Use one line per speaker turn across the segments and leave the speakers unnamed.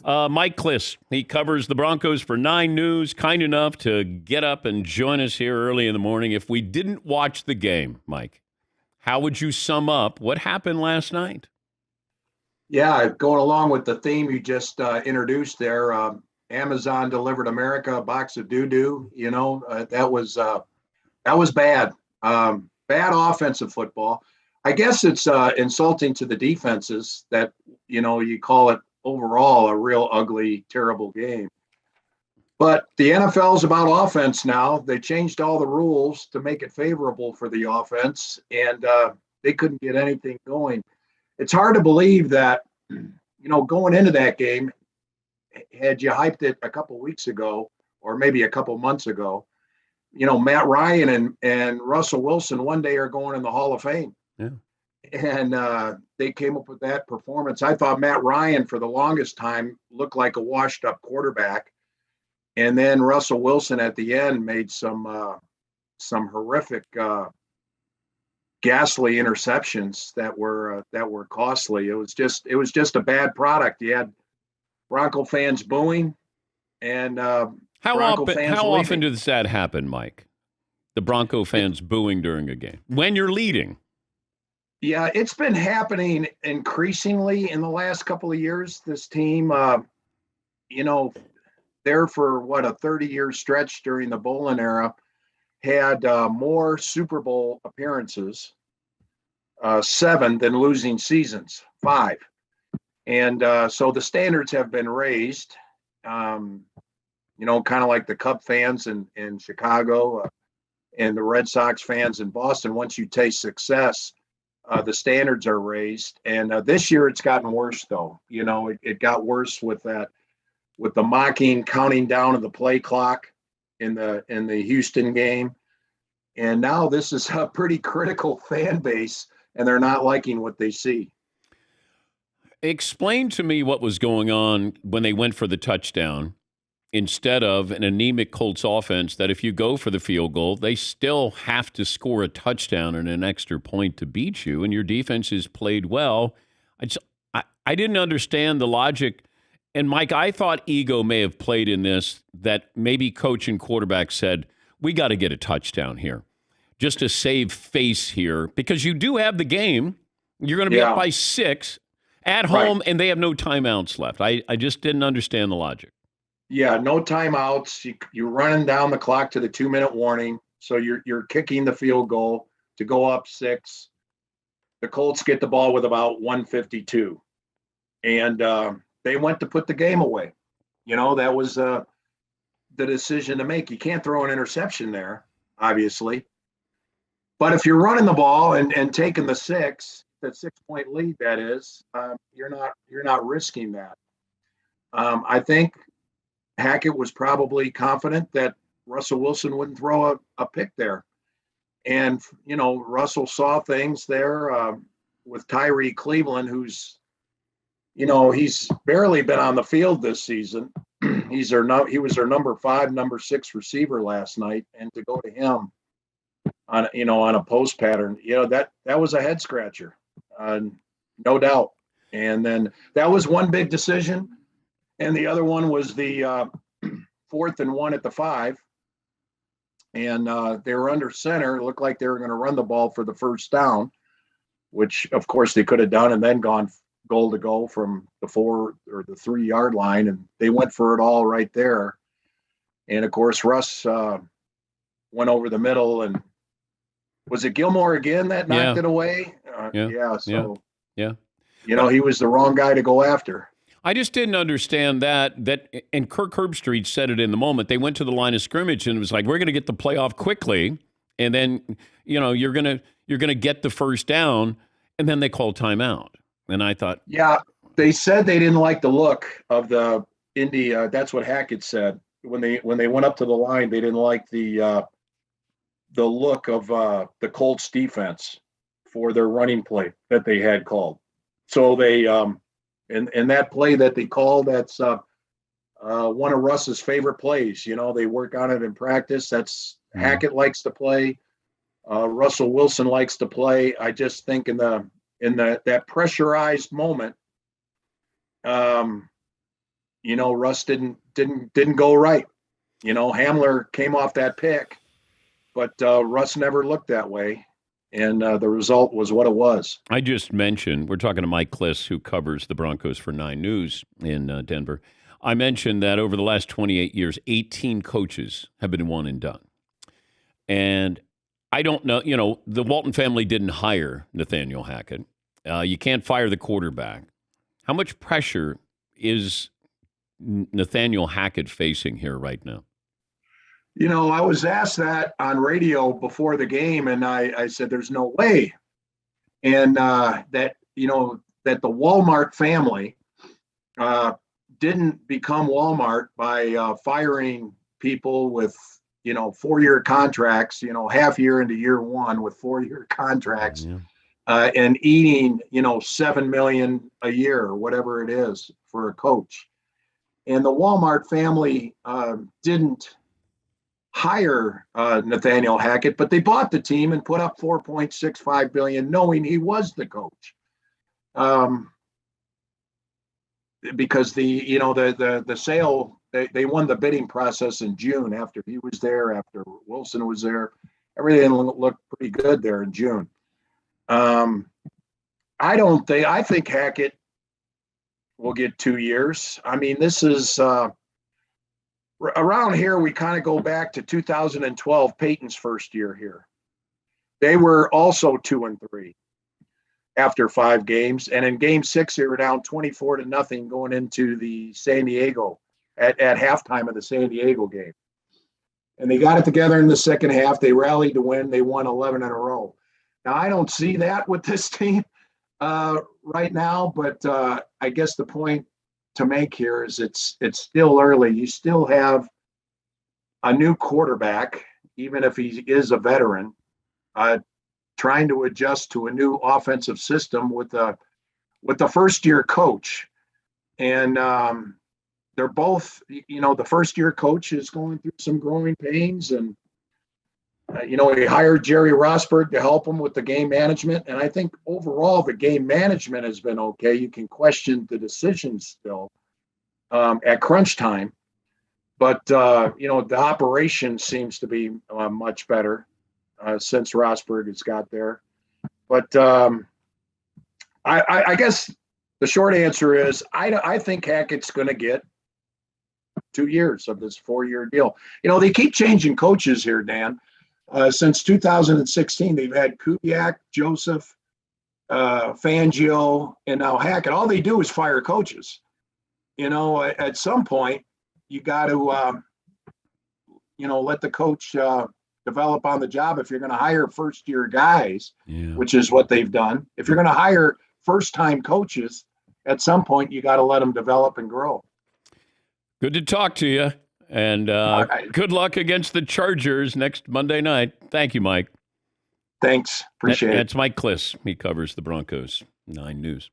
Mike Klis, he covers the Broncos for 9 News, kind enough to get up and join us here early in the morning. If we didn't watch the game, Mike, how would you sum up what happened last night?
Yeah, going along with the theme you just introduced there, Amazon delivered America a box of doo-doo. That was bad. Bad offensive football. I guess it's insulting to the defenses that, you call it overall a real ugly, terrible game. But the NFL is about offense now. They changed all the rules to make it favorable for the offense, and they couldn't get anything going. It's hard to believe that, going into that game, had you hyped it a couple weeks ago or maybe a couple months ago, Matt Ryan and Russell Wilson one day are going in the Hall of Fame.
Yeah.
And they came up with that performance. I thought Matt Ryan for the longest time looked like a washed up quarterback. And then Russell Wilson at the end made some horrific, ghastly interceptions that were costly. It was just a bad product. You had Bronco fans booing, and
how often does that happen, Mike? The Bronco fans booing during a game when you're leading.
Yeah, it's been happening increasingly in the last couple of years. This team, there for a 30-year stretch during the Bolin era, had more Super Bowl appearances, 7, than losing seasons, 5. And so the standards have been raised, kind of like the Cub fans in Chicago and the Red Sox fans in Boston. Once you taste success, the standards are raised. And this year it's gotten worse, though. It got worse with the mocking counting down of the play clock in the Houston game. And now this is a pretty critical fan base, and they're not liking what they see.
Explain to me what was going on when they went for the touchdown instead of an anemic Colts offense that if you go for the field goal, they still have to score a touchdown and an extra point to beat you, and your defense has played well. I didn't understand the logic. And, Mike, I thought ego may have played in this, that maybe coach and quarterback said, we got to get a touchdown here just to save face here because you do have the game. You're going to be up by 6 at home, and they have no timeouts left. I just didn't understand the logic.
Yeah, no timeouts. You're running down the clock to the 2-minute warning, so you're kicking the field goal to go up 6. The Colts get the ball with about 1:52, and they went to put the game away. That was the decision to make. You can't throw an interception there, obviously. But if you're running the ball and taking the 6-point lead, that is, you're not risking that. I think Hackett was probably confident that Russell Wilson wouldn't throw a pick there. And, Russell saw things there with Tyree Cleveland, who's, he's barely been on the field this season. He was their number 5, number 6 receiver last night. And to go to him on a post pattern, that was a head scratcher, no doubt. And then that was one big decision. And the other one was the 4th and 1 at the 5. And they were under center. It looked like they were going to run the ball for the first down, which, of course, they could have done and then gone goal to goal from the 4 or the 3-yard line. And they went for it all right there. And, of course, Russ went over the middle. And was it Gilmore again that knocked it away? He was the wrong guy to go after.
I just didn't understand that, and Kirk Herbstreit said it in the moment. They went to the line of scrimmage and it was like, we're going to get the play off quickly, and then, you're going to get the first down, and then they called timeout. And I thought,
yeah, they said they didn't like the look of the Indy. That's what Hackett said when they went up to the line. They didn't like the look of the Colts defense for their running play that they had called. So they and that play that they called, that's one of Russ's favorite plays. They work on it in practice. That's Hackett likes to play. Russell Wilson likes to play. I just think in that pressurized moment, Russ didn't go right. Hamler came off that pick, but Russ never looked that way. And the result was what it was.
I just mentioned, we're talking to Mike Klis, who covers the Broncos for 9 News in Denver. I mentioned that over the last 28 years, 18 coaches have been one and done. And I don't know, the Walton family didn't hire Nathaniel Hackett. You can't fire the quarterback. How much pressure is Nathaniel Hackett facing here right now?
I was asked that on radio before the game, and I said, there's no way. And that the Walmart family didn't become Walmart by firing people with, 4-year contracts, half year into year one with 4-year contracts, and eating, $7 million a year or whatever it is for a coach. And the Walmart family didn't hire Nathaniel Hackett, but they bought the team and put up $4.65 billion, knowing he was the coach. Because the sale, they won the bidding process in June after he was there, after Wilson was there. Everything looked pretty good there in June. I think Hackett will get 2 years. I mean, this is around here, we kind of go back to 2012, Peyton's first year here. They were also 2-3 after 5 games. And in game 6, they were down 24-0 going into the San Diego at halftime of the San Diego game. And they got it together in the second half. They rallied to win. They won 11 in a row. Now, I don't see that with this team right now, but I guess the point to make here is it's still early. You still have a new quarterback, even if he is a veteran, trying to adjust to a new offensive system with a first-year coach. And they're both, the first-year coach is going through some growing pains, and he hired Jerry Rosberg to help him with the game management. And I think overall the game management has been okay. You can question the decisions still at crunch time. But, the operation seems to be much better since Rosberg has got there. But I guess the short answer is I think Hackett's going to get 2 years of this 4-year deal. They keep changing coaches here, Dan. Since 2016, they've had Kubiak, Joseph, Fangio, and now Hackett. All they do is fire coaches. At some point, you got to, let the coach develop on the job. If you're going to hire first-year guys, which is what they've done, if you're going to hire first-time coaches, at some point, you got to let them develop and grow.
Good to talk to you. And good luck against the Chargers next Monday night. Thank you, Mike.
Thanks. Appreciate it.
That's Mike Klis. He covers the Broncos, 9 News.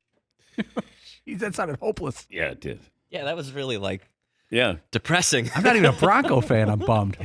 That sounded hopeless.
Yeah, it did.
Yeah, that was really
depressing.
I'm not even a Bronco fan. I'm bummed.